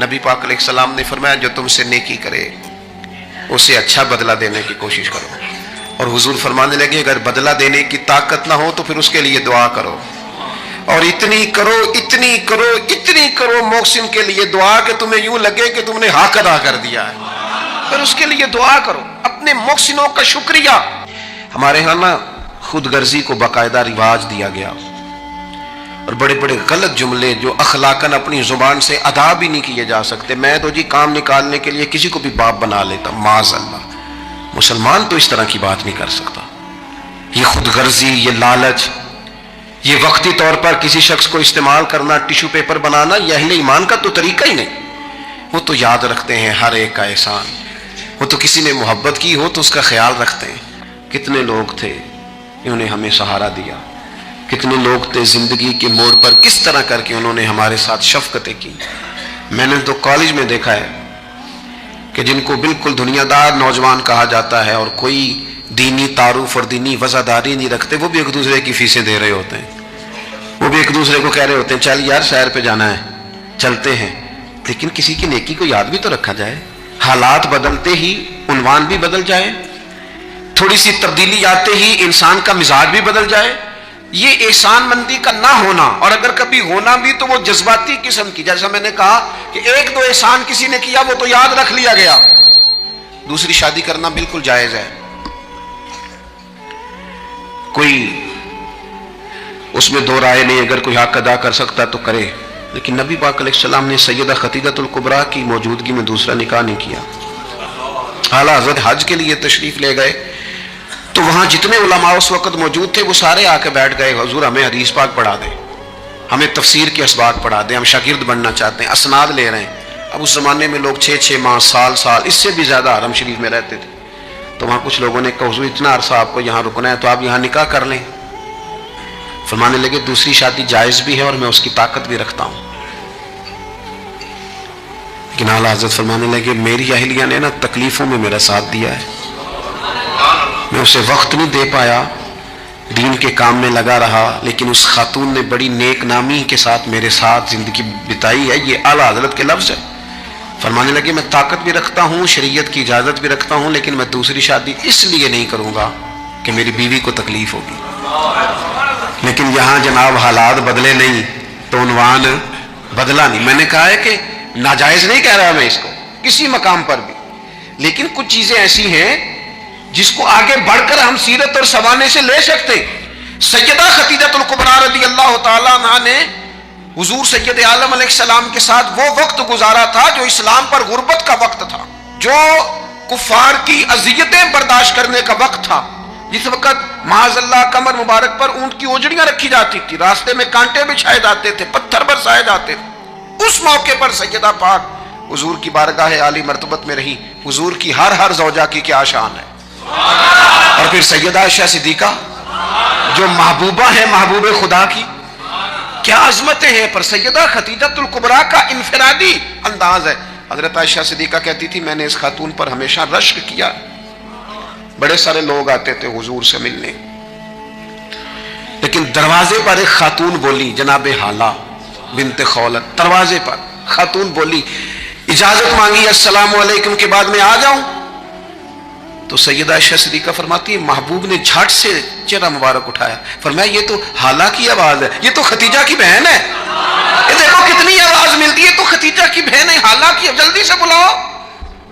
نبی پاک علیہ السلام نے فرمایا جو تم سے نیکی کرے اسے اچھا بدلہ دینے کی کوشش کرو، اور حضور فرمانے لگے اگر بدلہ دینے کی طاقت نہ ہو تو پھر اس کے لیے دعا کرو، اور اتنی کرو اتنی کرو اتنی کرو محسن کے لیے دعا کہ تمہیں یوں لگے کہ تم نے حق ادا کر دیا ہے، پھر اس کے لیے دعا کرو، اپنے محسنوں کا شکریہ۔ ہمارے ہاں نا خود غرضی کو باقاعدہ رواج دیا گیا، اور بڑے بڑے غلط جملے جو اخلاقاً اپنی زبان سے ادا بھی نہیں کیے جا سکتے، میں تو جی کام نکالنے کے لیے کسی کو بھی باپ بنا لیتا، معاذ اللہ، مسلمان تو اس طرح کی بات نہیں کر سکتا۔ یہ خود غرضی، یہ لالچ، یہ وقتی طور پر کسی شخص کو استعمال کرنا، ٹیشو پیپر بنانا، یہ اہل ایمان کا تو طریقہ ہی نہیں۔ وہ تو یاد رکھتے ہیں ہر ایک کا احسان، وہ تو کسی نے محبت کی ہو تو اس کا خیال رکھتے ہیں۔ کتنے لوگ تھے انہوں نے ہمیں سہارا دیا، کتنے لوگ تھے زندگی کے موڑ پر کس طرح کر کے انہوں نے ہمارے ساتھ شفقتیں کی۔ میں نے تو کالج میں دیکھا ہے کہ جن کو بالکل دنیا دار نوجوان کہا جاتا ہے اور کوئی دینی تعارف اور دینی وفاداری نہیں رکھتے، وہ بھی ایک دوسرے کی فیسیں دے رہے ہوتے ہیں، وہ بھی ایک دوسرے کو کہہ رہے ہوتے ہیں چل یار سیر پہ جانا ہے چلتے ہیں، لیکن کسی کی نیکی کو یاد بھی تو رکھا جائے۔ حالات بدلتے ہی عنوان بھی بدل جائے، تھوڑی سی تبدیلی آتے ہی انسان کا مزاج بھی بدل جائے۔ یہ احسان مندی کا نہ ہونا، اور اگر کبھی ہونا بھی تو وہ جذباتی قسم کی، جیسا میں نے کہا کہ ایک دو احسان کسی نے کیا وہ تو یاد رکھ لیا گیا۔ دوسری شادی کرنا بالکل جائز ہے، کوئی اس میں دو رائے نہیں، اگر کوئی حق ادا کر سکتا تو کرے، لیکن نبی پاک علیہ السلام نے سیدہ خدیجہ الکبریٰ کی موجودگی میں دوسرا نکاح نہیں کیا۔ اعلیٰ حضرت حج کے لیے تشریف لے گئے تو وہاں جتنے علماء اس وقت موجود تھے وہ سارے آ کے بیٹھ گئے، حضور ہمیں حدیث پاک پڑھا دیں، ہمیں تفسیر کے اسباق پڑھا دیں، ہم شاگرد بننا چاہتے ہیں، اسناد لے رہے ہیں۔ اب اس زمانے میں لوگ 6 ماہ سال اس سے بھی زیادہ حرم شریف میں رہتے تھے، تو وہاں کچھ لوگوں نے کہا حضور اتنا عرصہ آپ کو یہاں رکنا ہے تو آپ یہاں نکاح کر لیں۔ فرمانے لگے دوسری شادی جائز بھی ہے اور میں اس کی طاقت بھی رکھتا ہوں، لیکن اعلیٰ حضرت فرمانے لگے میری اہلیہ نے نا تکلیفوں میں میرا ساتھ دیا ہے، میں اسے وقت نہیں دے پایا، دین کے کام میں لگا رہا، لیکن اس خاتون نے بڑی نیک نامی کے ساتھ میرے ساتھ زندگی بتائی ہے۔ یہ اعلیٰ حضرت کے لفظ ہے۔ فرمانے لگے میں طاقت بھی رکھتا ہوں، شریعت کی اجازت بھی رکھتا ہوں، لیکن میں دوسری شادی اس لیے نہیں کروں گا کہ میری بیوی کو تکلیف ہوگی۔ لیکن یہاں جناب حالات بدلے نہیں تو عنوان بدلا نہیں۔ میں نے کہا ہے کہ ناجائز نہیں کہہ رہا میں اس کو کسی مقام پر بھی، لیکن کچھ چیزیں ایسی ہیں جس کو آگے بڑھ کر ہم سیرت اور سوانے سے لے سکتے۔ سیدہ خدیجہ الکبریٰ رضی اللہ تعالیٰ عنہا نے حضور سید عالم علیہ السلام کے ساتھ وہ وقت گزارا تھا جو اسلام پر غربت کا وقت تھا، جو کفار کی اذیتیں برداشت کرنے کا وقت تھا، جس وقت معاذ اللہ کمر مبارک پر اونٹ کی اوجڑیاں رکھی جاتی تھی، راستے میں کانٹے بچھائے جاتے تھے، پتھر برسائے جاتے تھے۔ اس موقع پر سیدہ پاک حضور کی بارگاہ عالی مرتبت میں رہی۔ حضور کی ہر زوجہ کی کیا شان ہے، اور پھر سیدہ عائشہ صدیقہ جو محبوبہ ہے محبوب خدا کی، کیا عظمتیں ہیں۔ پر سیدہ خدیجہ الکبریٰ کا انفرادی انداز ہے۔ حضرت عائشہ صدیقہ کہتی تھی میں نے اس خاتون پر ہمیشہ رشک کیا، بڑے سارے لوگ آتے تھے حضور سے ملنے، لیکن دروازے پر ایک خاتون بولی، جناب حالہ بنت خولت، دروازے پر خاتون بولی، اجازت مانگی السلام علیکم کے بعد میں آ جاؤں؟ تو سیدہ عائشہ صدیقہ فرماتی ہے محبوب نے جھٹ سے چہرہ مبارک اٹھایا، فرمایا یہ تو حالہ کی آواز ہے، یہ تو ختیجہ کی بہن ہے، یہ دیکھو کتنی آواز ملتی ہے، تو ختیجہ کی بہن ہے، حالہ کی، جلدی سے بلاؤ۔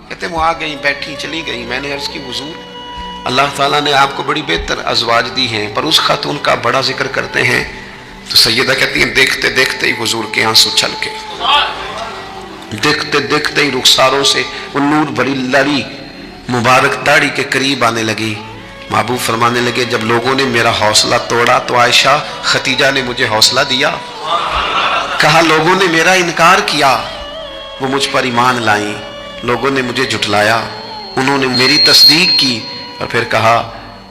کہتے وہ آ گئی، بیٹھی، چلی گئی۔ میں نے عرض کی حضور اللہ تعالیٰ نے آپ کو بڑی بہتر ازواج دی ہیں، پر اس خاتون کا بڑا ذکر کرتے ہیں۔ تو سیدہ کہتی ہیں دیکھتے دیکھتے ہی حضور کے آنسو چھلکے، دیکھتے دیکھتے ہی رخساروں سے وہ نور بھری لڑی مبارک داڑھی کے قریب آنے لگی۔ محبوب فرمانے لگے جب لوگوں نے میرا حوصلہ توڑا تو عائشہ ختیجہ نے مجھے حوصلہ دیا، کہا لوگوں نے میرا انکار کیا وہ مجھ پر ایمان لائیں، لوگوں نے مجھے جھٹلایا انہوں نے میری تصدیق کی، اور پھر کہا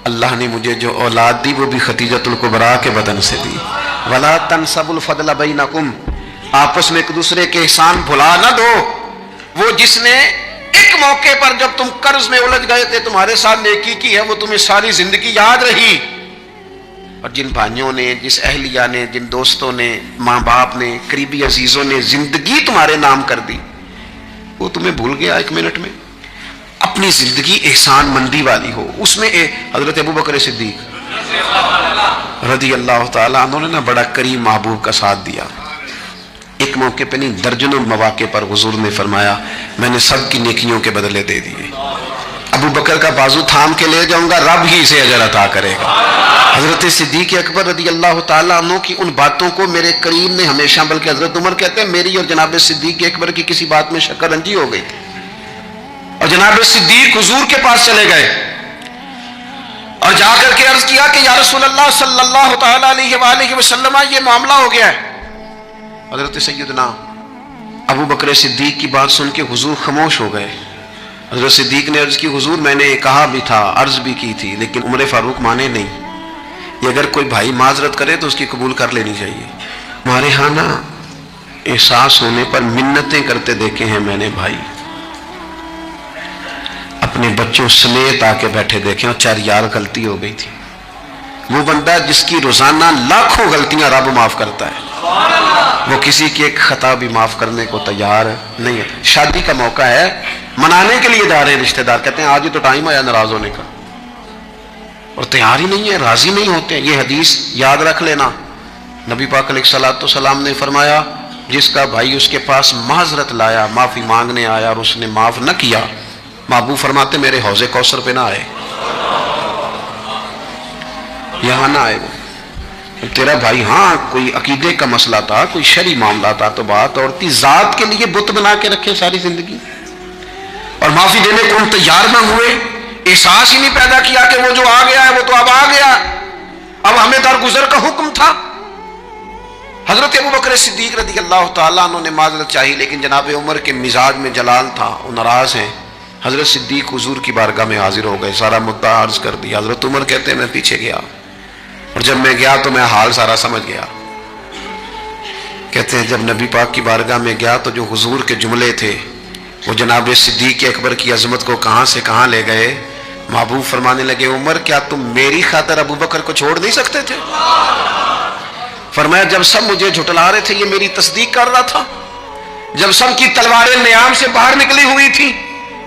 اللہ نے مجھے جو اولاد دی وہ بھی خدیجہ الکبریٰ کے بدن سے دی۔ وَلَا تَنْسَبُ الْفَضْلَ بَيْنَكُمْ، آپس میں ایک دوسرے کے احسان بھلا نہ دو۔ وہ جس نے ایک موقع پر جب تم قرض میں الجھ گئے تھے تمہارے ساتھ نیکی کی ہے، وہ تمہیں ساری زندگی یاد رہی، اور جن بھائیوں نے، جس اہلیہ نے، جن دوستوں نے، ماں باپ نے، قریبی عزیزوں نے زندگی تمہارے نام کر دی، وہ تمہیں بھول گیا 1 منٹ میں. اپنی زندگی احسان مندی والی ہو. اس میں حضرت ابو بکر صدیق رضی اللہ تعالیٰ عنہ نے نا بڑا کریم محبوب کا ساتھ دیا. ایک موقع پہ نہیں درجنوں مواقع پر حضور نے فرمایا میں نے سب کی نیکیوں کے بدلے دے دیے. ابو بکر کا بازو تھام کے لے جاؤں گا, رب ہی اسے اجر عطا کرے گا. حضرت صدیق اکبر رضی اللہ تعالیٰ عنہ کی ان باتوں کو میرے کریم نے ہمیشہ, بلکہ حضرت عمر کہتے ہیں میری اور جناب صدیق اکبر کی کسی بات میں شکر رنجی ہو گئی تھی, اور جناب صدیق حضور کے پاس چلے گئے اور جا کر کے عرض کیا کہ یا رسول اللہ صلی اللہ تعالیٰ علیہ وآلہ وسلم یہ معاملہ ہو گیا ہے. حضرت سیدنا ابو بکر صدیق کی بات سن کے حضور خاموش ہو گئے. حضرت صدیق نے عرض کی حضور میں نے کہا بھی تھا, عرض بھی کی تھی, لیکن عمر فاروق مانے نہیں. یہ اگر کوئی بھائی معذرت کرے تو اس کی قبول کر لینی چاہیے. ہمارے ہاں نا احساس ہونے پر منتیں کرتے دیکھے ہیں میں نے بھائی, اپنے بچوں سمیت آ کے بیٹھے دیکھے اور چار یار غلطی ہو گئی تھی. وہ بندہ جس کی روزانہ لاکھوں غلطیاں رب معاف کرتا ہے, وہ کسی کی ایک خطا بھی معاف کرنے کو تیار نہیں ہے. شادی کا موقع ہے, منانے کے لیے جا رہے ہیں رشتہ دار, کہتے ہیں آج ہی تو ٹائم آیا ناراض ہونے کا, اور تیار ہی نہیں ہے, راضی نہیں ہوتے. یہ حدیث یاد رکھ لینا. نبی پاک علیہ الصلوۃ والسلام نے فرمایا جس کا بھائی اس کے پاس معذرت لایا, معافی مانگنے آیا اور اس نے معاف نہ کیا, محبوب فرماتے میرے حوض کوثر پہ نہ آئے, یہاں نہ آئے. وہ تیرا بھائی ہاں کوئی عقیدے کا مسئلہ تھا, کوئی شرعی معاملہ تھا تو بات اور تھی, ذات کے لیے بت بنا کے رکھے ساری زندگی, اور معافی دینے کو ہم تیار نہ ہوئے. احساس ہی نہیں پیدا کیا کہ وہ جو آ گیا ہے وہ تو اب آ گیا, اب ہمیں درگزر کا حکم تھا. حضرت ابو بکر صدیق رضی اللہ تعالیٰ عنہ نے معذرت چاہی, لیکن جناب عمر کے مزاج میں جلال تھا, وہ ناراض ہیں. حضرت صدیق حضور کی بارگاہ میں حاضر ہو گئے, سارا مدعا عرض کر دیا. حضرت عمر کہتے ہیں میں پیچھے گیا, اور جب میں گیا تو میں حال سارا سمجھ گیا. کہتے ہیں جب نبی پاک کی بارگاہ میں گیا تو جو حضور کے جملے تھے وہ جناب صدیق اکبر کی عظمت کو کہاں سے کہاں لے گئے. محبوب فرمانے لگے عمر کیا تم میری خاطر ابو بکر کو چھوڑ نہیں سکتے تھے؟ فرمایا جب سب مجھے جھٹلا رہے تھے یہ میری تصدیق کر رہا تھا, جب سب کی تلواریں نیام سے باہر نکلی ہوئی تھی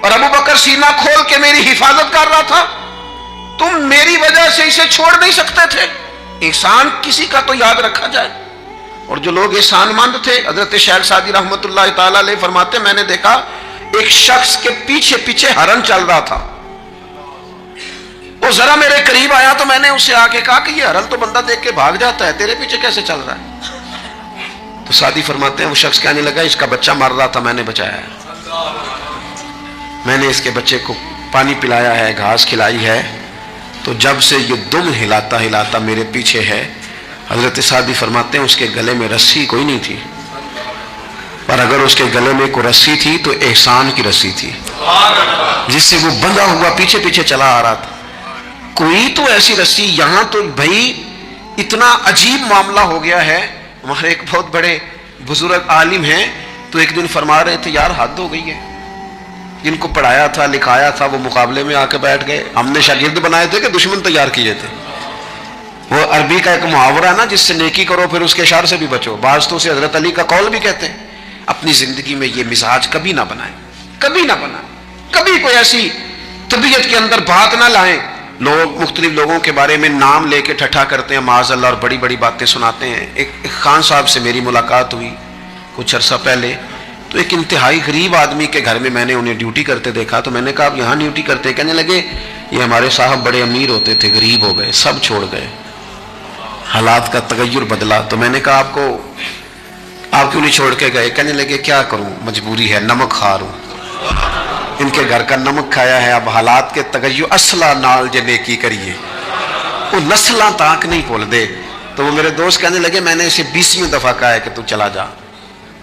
اور ابو بکر سینہ کھول کے میری حفاظت کر رہا تھا, تم میری وجہ سے اسے چھوڑ نہیں سکتے تھے. احسان کسی کا تو یاد رکھا جائے. اور جو لوگ احسان مند تھے, حضرت شیخ سعدی رحمۃ اللہ تعالیٰ علیہ فرماتے میں نے دیکھا ایک شخص کے پیچھے پیچھے ہرن چل رہا تھا, وہ ذرا میرے قریب آیا تو میں نے اسے آ کے کہا کہ یہ ہرن تو بندہ دیکھ کے بھاگ جاتا ہے, تیرے پیچھے کیسے چل رہا ہے؟ تو سعدی فرماتے ہیں وہ شخص کہنے لگا اس کا بچہ مر رہا تھا, میں نے بچایا ہے, میں نے اس کے بچے کو پانی پلایا ہے, گھاس کھلائی ہے, تو جب سے یہ دم ہلاتا ہلاتا میرے پیچھے ہے. حضرت سعدی فرماتے ہیں اس کے گلے میں رسی کوئی نہیں تھی, پر اگر اس کے گلے میں کوئی رسی تھی تو احسان کی رسی تھی جس سے وہ بندھا ہوا پیچھے پیچھے چلا آ رہا تھا. کوئی تو ایسی رسی, یہاں تو بھائی اتنا عجیب معاملہ ہو گیا ہے. ہمارے ایک بہت بڑے بزرگ عالم ہیں, تو ایک دن فرما رہے تھے یار حد ہو گئی ہے, جن کو پڑھایا تھا لکھایا تھا وہ مقابلے میں آ کے بیٹھ گئے, ہم نے شاگرد بنائے تھے کہ دشمن تیار کیے تھے. وہ عربی کا ایک محاورہ ہے نا جس سے نیکی کرو پھر اس کے شر سے بھی بچو, بعض تو اسے حضرت علی کا قول بھی کہتے ہیں. اپنی زندگی میں یہ مزاج کبھی نہ بنائیں, کبھی نہ بنائیں, کبھی کوئی ایسی طبیعت کے اندر بات نہ لائیں. لوگ مختلف لوگوں کے بارے میں نام لے کے ٹھٹھا کرتے ہیں معاذ اللہ, اور بڑی بڑی باتیں سناتے ہیں. ایک خان صاحب سے میری ملاقات ہوئی کچھ عرصہ پہلے, تو ایک انتہائی غریب آدمی کے گھر میں میں نے انہیں ڈیوٹی کرتے دیکھا, تو میں نے کہا آپ یہاں ڈیوٹی کرتے ہیں؟ کہنے لگے یہ ہمارے صاحب بڑے امیر ہوتے تھے, غریب ہو گئے, سب چھوڑ گئے, حالات کا تغیر بدلا. تو میں نے کہا آپ کیوں نہیں چھوڑ کے گئے؟ کہنے لگے کیا کروں, مجبوری ہے, نمک خار ہوں, ان کے گھر کا نمک کھایا ہے, اب حالات کے تغیر اصلہ نال جے نیکی کریے, وہ نسلاں تاک نہیں بھول دے. تو وہ میرے دوست کہنے لگے میں نے اسے 20ویں دفعہ کہا ہے کہ تو چلا جا.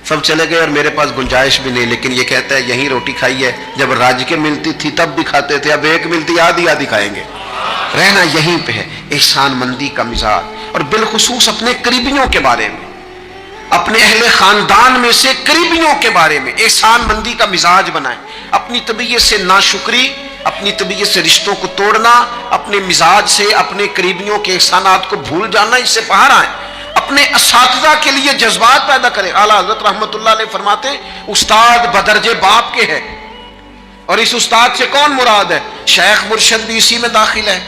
سب چلے گئے اور میرے پاس گنجائش بھی نہیں, لیکن یہ کہتا ہے یہیں روٹی کھائی ہے, جب راج کے ملتی تھی تب بھی کھاتے تھے, اب ایک ملتی آدھی آدھی کھائیں گے, رہنا یہیں پہ ہے. احسان مندی کا مزاج, اور بالخصوص اپنے قریبیوں کے بارے میں, اپنے اہل خاندان میں سے قریبیوں کے بارے میں احسان مندی کا مزاج بنائیں. اپنی طبیعت سے ناشکری, اپنی طبیعت سے رشتوں کو توڑنا, اپنے مزاج سے اپنے قریبیوں کے احسانات کو بھول جانا, اس سے باہر آئیں. اپنے اساتذہ کے لیے جذبات پیدا کریں. اعلیٰ حضرت رحمت اللہ علیہ فرماتے استاد بدرجے باپ کے ہے. اور اس استاد سے کون مراد ہے؟ شیخ مرشد بھی اسی میں داخل ہے،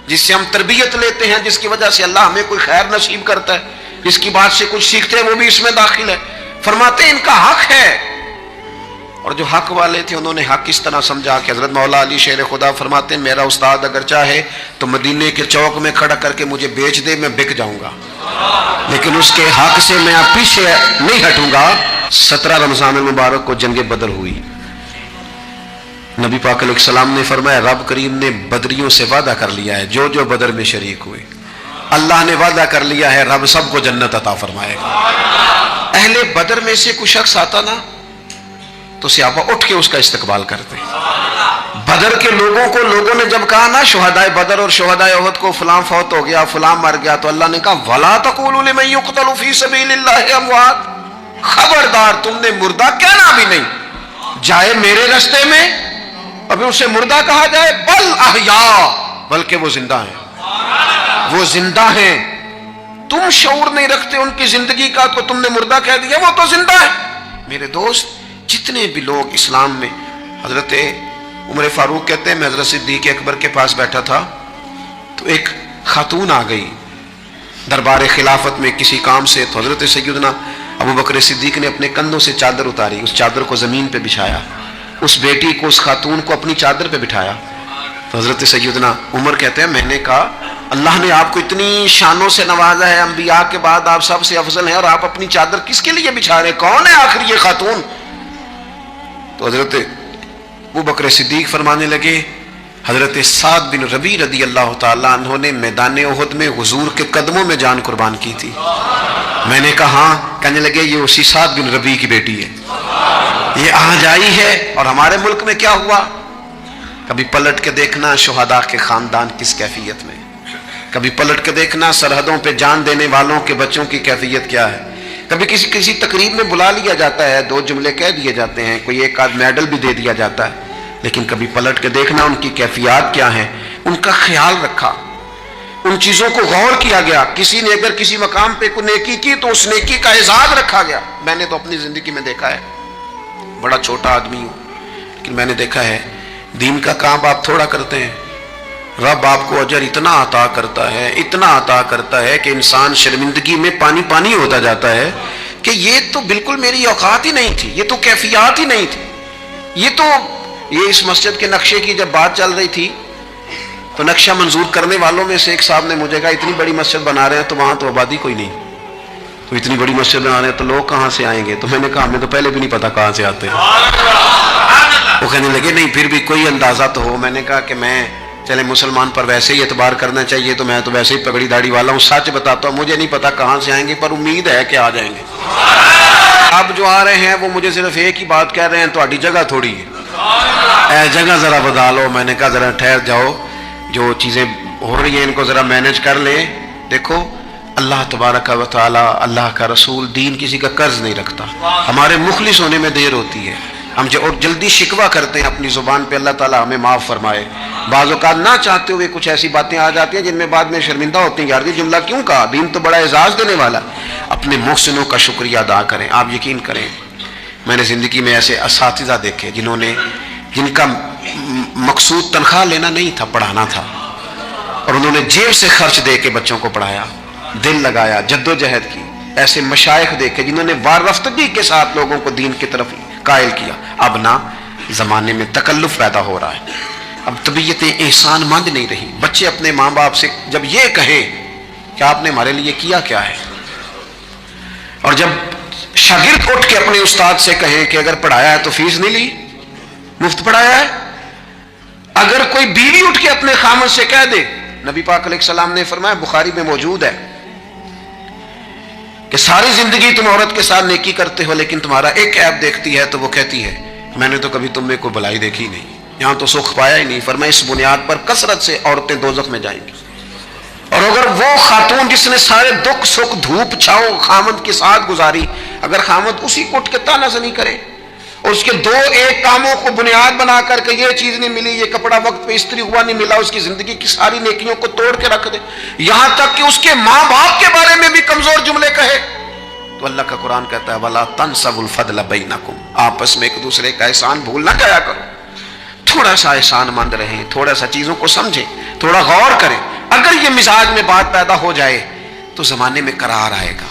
جس سے ہم تربیت لیتے ہیں، جس کی وجہ سے اللہ ہمیں کوئی خیر نصیب کرتا ہے، جس کی بات سے کچھ سیکھتے ہیں، وہ بھی اس میں داخل ہے. فرماتے ہیں ان کا حق ہے. اور جو حق والے تھے انہوں نے حق اس طرح سمجھا کہ حضرت مولا علی شیر خدا فرماتے ہیں میرا استاد اگر چاہے تو مدینے کے چوک میں کھڑا کر کے مجھے بیچ دے، میں بک جاؤں گا، لیکن اس کے حق سے میں پیچھے نہیں ہٹوں گا. 17 رمضان المبارک کو جنگ بدر ہوئی. نبی پاک علیہ السلام نے فرمایا رب کریم نے بدریوں سے وعدہ کر لیا ہے، جو جو بدر میں شریک ہوئے اللہ نے وعدہ کر لیا ہے رب سب کو جنت عطا فرمائے گا. اہل بدر میں سے کوئی شخص آتا نا تو صحابہ اٹھ کے اس کا استقبال کرتے. بدر کے لوگوں نے جب کہا نا شہدائے بدر اور شہدائے احد کو فلاں فوت ہو گیا، فلاں مر گیا، تو اللہ نے کہا وَلَا تَقُولُوا لِمَن يُقْتَلُ فِي سَبِيلِ اللَّهِ أَمْوَاتٌ، خبردار تم نے مردہ کہنا بھی نہیں. جائے میرے راستے میں ابھی اسے مردہ کہا جائے، بل احیاء، بلکہ وہ زندہ ہیں، وہ زندہ ہیں. تم شعور نہیں رکھتے ان کی زندگی کا تو تم نے مردہ کہہ دیا، وہ تو زندہ ہے. میرے دوست جتنے بھی لوگ اسلام میں، حضرت عمر فاروق کہتے ہیں میں حضرت صدیق اکبر کے پاس بیٹھا تھا تو ایک خاتون آ گئی دربار خلافت میں کسی کام سے، تو حضرت سیدنا ابو بکر صدیق نے اپنے کندھوں سے چادر اتاری، اس چادر کو زمین پہ بچھایا، اس بیٹی کو، اس خاتون کو اپنی چادر پہ بٹھایا. تو حضرت سیدنا عمر کہتے ہیں میں نے کہا اللہ نے آپ کو اتنی شانوں سے نوازا ہے، انبیاء کے بعد آپ سب سے افضل ہیں، اور آپ اپنی چادر کس کے لیے بچھا رہے ہیں؟ کون ہے آخر یہ خاتون؟ تو حضرت ابو بکر صدیق فرمانے لگے حضرت سعد بن ربیع رضی اللہ تعالیٰ عنہ نے میدان احد میں حضور کے قدموں میں جان قربان کی تھی. میں نے کہا ہاں. کہنے لگے یہ اسی سعد بن ربیع کی بیٹی ہے، یہ آج آئی ہے. اور ہمارے ملک میں کیا ہوا؟ کبھی پلٹ کے دیکھنا شہداء کے خاندان کس کیفیت میں، کبھی پلٹ کے دیکھنا سرحدوں پہ جان دینے والوں کے بچوں کی کیفیت کیا ہے. کبھی کسی تقریب میں بلا لیا جاتا ہے، 2 جملے کہہ دیے جاتے ہیں، کوئی ایک آدھ میڈل بھی دے دیا جاتا ہے، لیکن کبھی پلٹ کے دیکھنا ان کی کیفیات کیا ہیں، ان کا خیال رکھا، ان چیزوں کو غور کیا گیا. کسی نے اگر کسی مقام پہ کوئی نیکی کی تو اس نیکی کا اعزاز رکھا گیا. میں نے تو اپنی زندگی میں دیکھا ہے، بڑا چھوٹا آدمی ہوں لیکن میں نے دیکھا ہے دین کا کام آپ تھوڑا کرتے ہیں، رب آپ کو اجر اتنا عطا کرتا ہے، اتنا عطا کرتا ہے کہ انسان شرمندگی میں پانی پانی ہوتا جاتا ہے کہ یہ تو بالکل میری اوقات ہی نہیں تھی، یہ تو کیفیات ہی نہیں تھی. یہ اس مسجد کے نقشے کی جب بات چل رہی تھی تو نقشہ منظور کرنے والوں میں سے ایک صاحب نے مجھے کہا اتنی بڑی مسجد بنا رہے ہیں تو وہاں تو آبادی کوئی نہیں، تو اتنی بڑی مسجد بنا رہے ہیں تو لوگ کہاں سے آئیں گے؟ تو میں نے کہا ہمیں تو پہلے بھی نہیں پتا کہاں سے آتے ہیں. وہ کہنے لگے نہیں پھر بھی کوئی اندازہ تو ہو. میں نے کہا کہ میں چلے مسلمان پر ویسے ہی اعتبار کرنا چاہیے، تو میں تو ویسے ہی پگڑی داڑھی والا ہوں، سچ بتاتا ہوں مجھے نہیں پتا کہاں سے آئیں گے پر امید ہے کہ آ جائیں گے. اب جو آ رہے ہیں وہ مجھے صرف ایک ہی بات کہہ رہے ہیں تہاڈی جگہ تھوڑی ہے، اے جگہ ذرا بدا لو. میں نے کہا ذرا ٹھہر جاؤ، جو چیزیں ہو رہی ہیں ان کو ذرا مینج کر لیں. دیکھو اللہ تبارک و تعالی، اللہ کا رسول دین کسی کا قرض نہیں رکھتا. ہمارے مخلص ہونے میں دیر ہوتی ہے، ہم اور جلدی شکوہ کرتے ہیں اپنی زبان پہ. اللہ تعالیٰ ہمیں معاف فرمائے. بعض اوقات نہ چاہتے ہوئے کچھ ایسی باتیں آ جاتی ہیں جن میں بعد میں شرمندہ ہوتے ہیں، یار یہ جملہ کیوں کہا؟ دین تو بڑا اعزاز دینے والا. اپنے محسنوں کا شکریہ ادا کریں. آپ یقین کریں میں نے زندگی میں ایسے اساتذہ دیکھے جن کا مقصود تنخواہ لینا نہیں تھا، پڑھانا تھا، اور انہوں نے جیب سے خرچ دے کے بچوں کو پڑھایا، دل لگایا، جدوجہد کی. ایسے مشائخ دیکھے جنہوں نے وارفتگی کے ساتھ لوگوں کو دین کی طرف قائل کیا. اب نہ زمانے میں تکلف پیدا ہو رہا ہے، اب طبیعتیں احسان مند نہیں رہی. بچے اپنے ماں باپ سے جب یہ کہیں کہ آپ نے ہمارے لیے کیا کیا ہے، اور جب شاگرد اٹھ کے اپنے استاد سے کہیں کہ اگر پڑھایا ہے تو فیس نہیں لی، مفت پڑھایا ہے. اگر کوئی بیوی اٹھ کے اپنے خامد سے کہہ دے، نبی پاک علیہ السلام نے فرمایا بخاری میں موجود ہے کہ ساری زندگی تم عورت کے ساتھ نیکی کرتے ہو لیکن تمہارا ایک عیب دیکھتی ہے تو وہ کہتی ہے میں نے تو کبھی تم میں کوئی بھلائی دیکھی نہیں، یہاں تو سکھ پایا ہی نہیں. فرمایا اس بنیاد پر کثرت سے عورتیں دوزخ میں جائیں گی. اور اگر وہ خاتون جس نے سارے دکھ سکھ دھوپ چھاؤ خامد کے ساتھ گزاری، اگر خامد اسی کو اٹھ کے تانا زنی کرے اور اس کے دو ایک کاموں کو بنیاد بنا کر کے یہ چیز نہیں ملی، یہ کپڑا وقت پہ استری ہوا نہیں ملا، اس کی زندگی کی ساری نیکیوں کو توڑ کے رکھ دے، یہاں تک کہ اس کے ماں باپ کے بارے میں بھی کمزور جملے کہے، تو اللہ کا قرآن کہتا ہے وَلَا تَنْسَوُا الْفَضْلَ بَيْنَكُمْ، آپس میں ایک دوسرے کا احسان بھول نہ جایا کرو، تھوڑا سا احسان مند رہیں، تھوڑا سا چیزوں کو سمجھیں، تھوڑا غور کریں۔ اگر یہ مزاج میں بات پیدا ہو جائے تو زمانے میں قرار آئے گا،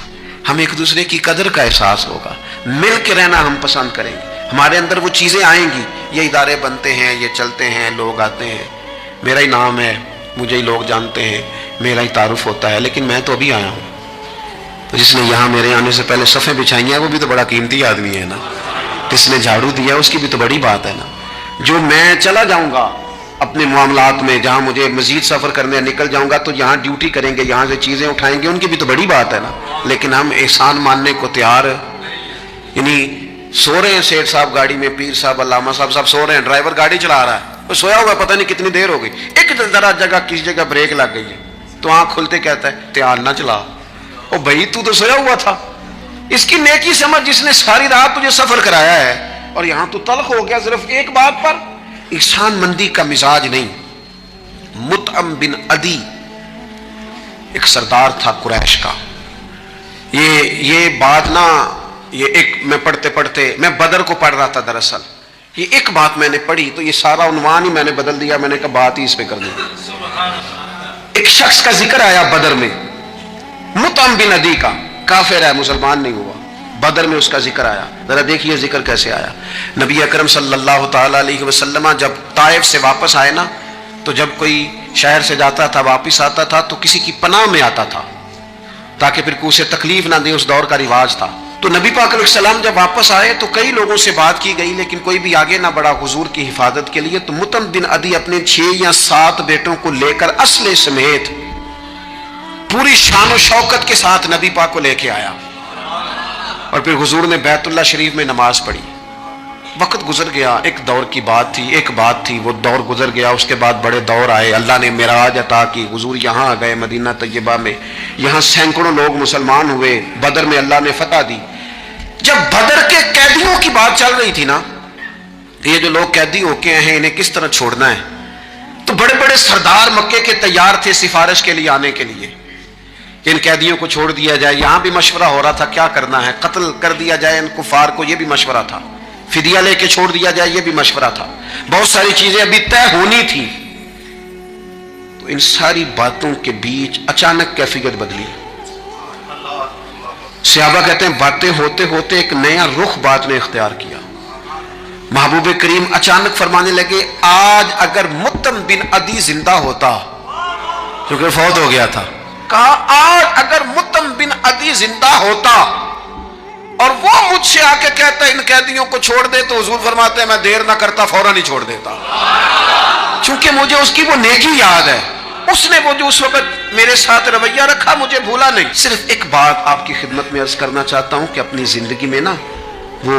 ہم ایک دوسرے کی قدر کا احساس ہوگا، مل کے رہنا ہم پسند کریں گے، ہمارے اندر وہ چیزیں آئیں گی، یہ ادارے بنتے ہیں، یہ چلتے ہیں، لوگ آتے ہیں، میرا ہی نام ہے، مجھے ہی لوگ جانتے ہیں، میرا ہی تعارف ہوتا ہے، لیکن میں تو ابھی آیا ہوں، تو جس نے یہاں میرے آنے سے پہلے صفیں بچھائی ہیں وہ بھی تو بڑا قیمتی آدمی ہے نا، جس نے جھاڑو دیا اس کی بھی تو بڑی بات ہے نا، جو میں چلا جاؤں گا اپنے معاملات میں، جہاں مجھے مزید سفر کرنے نکل جاؤں گا تو یہاں ڈیوٹی کریں گے، یہاں سے چیزیں اٹھائیں گے، ان کی بھی تو بڑی بات ہے نا، لیکن ہم احسان ماننے کو تیار، یعنی سو رہے ہیں سیٹھ صاحب گاڑی میں، پیر صاحب، علامہ صاحب سب سو رہے ہیں، ڈرائیور گاڑی چلا رہا ہے، وہ سویا ہوا پتہ نہیں کتنی دیر ہو گئی، ایک ذرا جگہ کسی جگہ بریک لگ گئی ہے تو آنکھ کھلتے کہتا ہے دھیان نہ چلا، او بھائی تو سویا ہوا تھا، اس کی نیکی سمجھ جس نے ساری رات تجھے سفر کرایا ہے، اور یہاں تو تلخ ہو گیا صرف ایک بات پر، احسان مندی کا مزاج نہیں۔ مطعم بن عدی ایک سردار تھا قریش کا، یہ بات نا، یہ ایک میں پڑھتے پڑھتے، میں بدر کو پڑھ رہا تھا دراصل، یہ ایک بات میں نے پڑھی تو یہ سارا عنوان ہی میں نے بدل دیا، میں نے کہا بات ہی اس پہ کر دی۔ ایک شخص کا ذکر آیا بدر میں، مطعم بن عدی کا، کافر ہے، مسلمان نہیں ہوا، بدر میں اس کا ذکر آیا، ذرا دیکھیے ذکر کیسے آیا۔ نبی اکرم صلی اللہ تعالی علیہ وسلم جب طائف سے واپس آئے نا، تو جب کوئی شہر سے جاتا تھا واپس آتا تھا تو کسی کی پناہ میں آتا تھا تاکہ پھر اسے تکلیف نہ دے، اس دور کا رواج تھا۔ تو نبی پاک علیہ السلام جب واپس آئے تو کئی لوگوں سے بات کی گئی لیکن کوئی بھی آگے نہ بڑھا حضور کی حفاظت کے لیے، تو مطعم بن عدی اپنے 6 یا 7 بیٹوں کو لے کر اسلحے سمیت پوری شان و شوکت کے ساتھ نبی پاک کو لے کے آیا، اور پھر حضور نے بیت اللہ شریف میں نماز پڑھی۔ وقت گزر گیا، ایک دور کی بات تھی، ایک بات تھی، وہ دور گزر گیا، اس کے بعد بڑے دور آئے، اللہ نے معراج عطا کی، حضور یہاں آ گئے مدینہ طیبہ میں، یہاں سینکڑوں لوگ مسلمان ہوئے، بدر میں اللہ نے فتح دی۔ جب بدر کے قیدیوں کی بات چل رہی تھی نا، یہ جو لوگ قیدی ہو کے ہیں انہیں کس طرح چھوڑنا ہے، تو بڑے بڑے سردار مکے کے تیار تھے سفارش کے لیے آنے کے لیے کہ ان قیدیوں کو چھوڑ دیا جائے، یہاں بھی مشورہ ہو رہا تھا کیا کرنا ہے، قتل کر دیا جائے ان کفار کو، یہ بھی مشورہ تھا، فدیہ لے کے چھوڑ دیا جائے، یہ بھی مشورہ تھا، بہت ساری چیزیں ابھی طے ہونی تھی۔ تو ان ساری باتوں کے بیچ اچانک کیفیت بدلی، صحابہ کہتے ہیں باتیں ہوتے ہوتے ایک نیا رخ بات نے اختیار کیا، محبوب کریم اچانک فرمانے لگے آج اگر مطعم بن عدی زندہ ہوتا، کیونکہ فوت ہو گیا تھا، کہا آج اگر مطعم بن عدی زندہ ہوتا اور وہ مجھ سے آ کے کہتا ان قیدیوں کو چھوڑ دے، تو حضور فرماتے ہیں میں دیر نہ کرتا فوراً ہی چھوڑ دیتا، چونکہ مجھے اس کی وہ نیکی یاد ہے، اس نے وہ جو اس وقت میرے ساتھ رویہ رکھا مجھے بھولا نہیں۔ صرف ایک بات آپ کی خدمت میں عرض کرنا چاہتا ہوں کہ اپنی زندگی میں نا وہ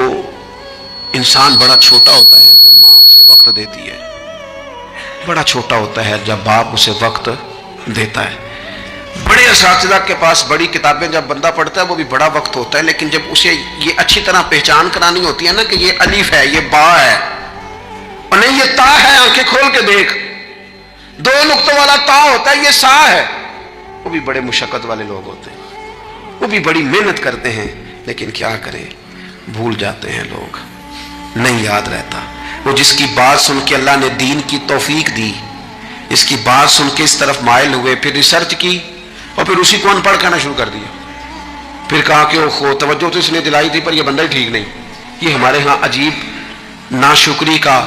انسان بڑا چھوٹا ہوتا ہے جب ماں اسے وقت دیتی ہے، بڑا چھوٹا ہوتا ہے جب باپ اسے وقت دیتا ہے۔ بڑے اساتذہ کے پاس بڑی کتابیں جب بندہ پڑھتا ہے وہ بھی بڑا وقت ہوتا ہے، لیکن جب اسے یہ اچھی طرح پہچان کرانی ہوتی ہے نا کہ یہ الف ہے، یہ با ہے، اور نہیں یہ تا ہے، آنکھیں کھول کے دیکھ، 2 نقطوں والا تا ہوتا ہے، یہ سا ہے، وہ بھی بڑے مشقت والے لوگ ہوتے ہیں، وہ بھی بڑی محنت کرتے ہیں، لیکن کیا کریں بھول جاتے ہیں لوگ، نہیں یاد رہتا۔ وہ جس کی بات سن کے اللہ نے دین کی توفیق دی، اس کی بات سن کے اس طرف مائل ہوئے، پھر ریسرچ کی اور پھر اسی کو ان پڑھ کہنا شروع کر دیا، پھر کہا کہ وہ توجہ تو اس نے دلائی تھی پر یہ بندہ ہی ٹھیک نہیں۔ یہ ہمارے ہاں عجیب ناشکری کا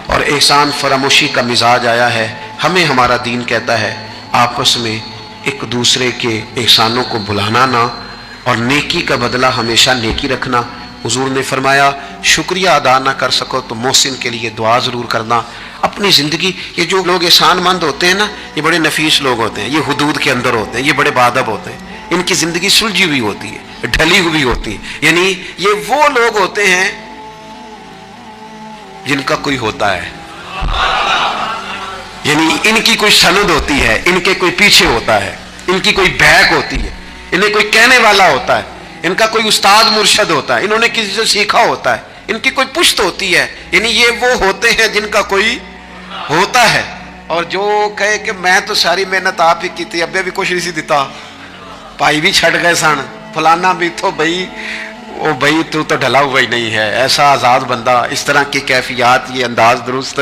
اور احسان فراموشی کا مزاج آیا ہے۔ ہمیں ہمارا دین کہتا ہے آپس میں ایک دوسرے کے احسانوں کو بھلانا نہ، اور نیکی کا بدلہ ہمیشہ نیکی رکھنا۔ حضور نے فرمایا شکریہ ادا نہ کر سکو تو محسن کے لیے دعا ضرور کرنا۔ اپنی زندگی، یہ جو لوگ احسان مند ہوتے ہیں نا یہ بڑے نفیس لوگ ہوتے ہیں، یہ حدود کے اندر ہوتے ہیں، یہ بڑے باادب ہوتے ہیں، ان کی زندگی سلجھی ہوئی ہوتی ہے، ڈھلی ہوئی ہوتی ہے، یعنی یہ وہ لوگ ہوتے ہیں جن کا کوئی ہوتا ہے، یعنی ان کی کوئی سند ہوتی ہے، ان کے کوئی پیچھے ہوتا ہے، ان کی کوئی بیک ہوتی ہے، انہیں کوئی کہنے والا ہوتا ہے، ان کا کوئی استاد مرشد ہوتا ہے، انہوں نے کسی سے سیکھا ہوتا ہے، ان کی کوئی پشت ہوتی ہے، یعنی یہ وہ ہوتے ہیں جن کا کوئی ہوتا ہے. اور جو کہے کہ میں تو ساری محنت آپ ہی کی تھی، ابے بھی کچھ نہیں سی دیتا، بھائی بھی چھٹ گئے سن، فلانا بھی تو بھائی وہ بھائی تو ڈھلا ہوا ہی نہیں ہے، ایسا آزاد بندہ، اس طرح کی کیفیات، یہ انداز درست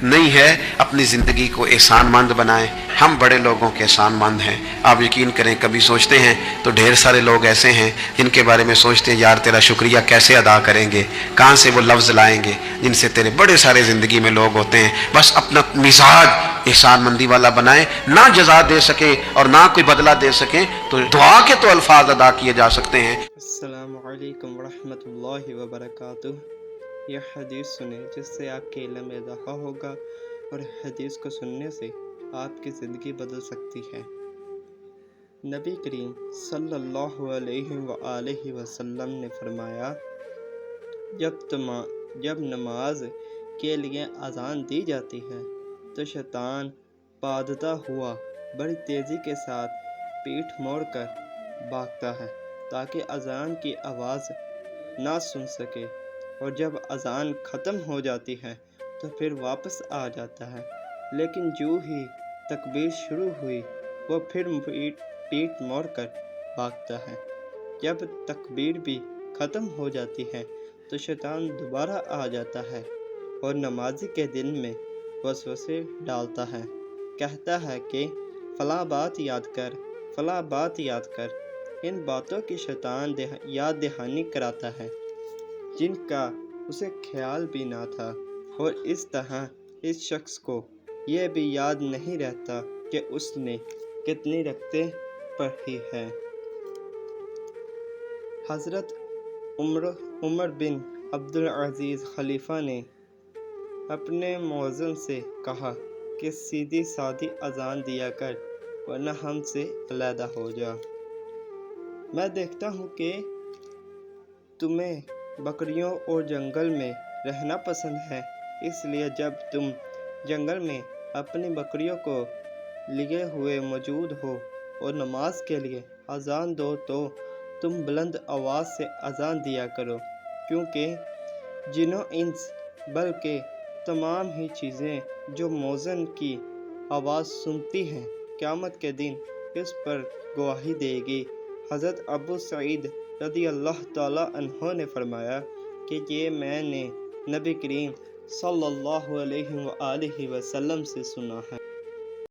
نہیں ہے. اپنی زندگی کو احسان مند بنائیں. ہم بڑے لوگوں کے احسان مند ہیں. آپ یقین کریں کبھی سوچتے ہیں تو ڈھیر سارے لوگ ایسے ہیں جن کے بارے میں سوچتے ہیں یار تیرا شکریہ کیسے ادا کریں گے، کہاں سے وہ لفظ لائیں گے جن سے تیرے بڑے سارے زندگی میں لوگ ہوتے ہیں. بس اپنا مزاج احسان مندی والا بنائیں. نہ جزا دے سکیں اور نہ کوئی بدلہ دے سکیں تو دعا کے تو الفاظ ادا کیے جا سکتے ہیں. السلام علیکم ورحمۃ اللہ وبرکاتہ. یہ حدیث سنیں جس سے آپ کے علم میں اضافہ ہوگا، اور حدیث کو سننے سے آپ کی زندگی بدل سکتی ہے. نبی کریم صلی اللہ علیہ وآلہ وسلم نے فرمایا، جب نماز کے لیے اذان دی جاتی ہے تو شیطان پادتا ہوا بڑی تیزی کے ساتھ پیٹھ موڑ کر بھاگتا ہے تاکہ اذان کی آواز نہ سن سکے، اور جب اذان ختم ہو جاتی ہے تو پھر واپس آ جاتا ہے. لیکن جو ہی تکبیر شروع ہوئی وہ پھر پیٹھ موڑ کر بھاگتا ہے. جب تکبیر بھی ختم ہو جاتی ہے تو شیطان دوبارہ آ جاتا ہے اور نمازی کے دل میں وسوسے ڈالتا ہے، کہتا ہے کہ فلاں بات یاد کر، فلاں بات یاد کر. ان باتوں کی شیطان یاد دہانی کراتا ہے جن کا اسے خیال بھی نہ تھا، اور اس طرح اس شخص کو یہ بھی یاد نہیں رہتا کہ اس نے کتنی رکعتیں پڑھی ہیں. حضرت عمر بن عبدالعزیز خلیفہ نے اپنے مؤذن سے کہا کہ سیدھی سادھی اذان دیا کر ورنہ ہم سے علیحدہ ہو جا. میں دیکھتا ہوں کہ تمہیں بکریوں اور جنگل میں رہنا پسند ہے، اس لیے جب تم جنگل میں اپنی بکریوں کو لیے ہوئے موجود ہو اور نماز کے لیے اذان دو تو تم بلند آواز سے اذان دیا کرو، کیونکہ جن و انس بلکہ تمام ہی چیزیں جو مؤذن کی آواز سنتی ہیں قیامت کے دن اس پر گواہی دے گی. حضرت ابو سعید رضی اللہ تعالیٰ عنہ نے فرمایا کہ یہ میں نے نبی کریم صلی اللہ علیہ وآلہ وسلم سے سنا ہے.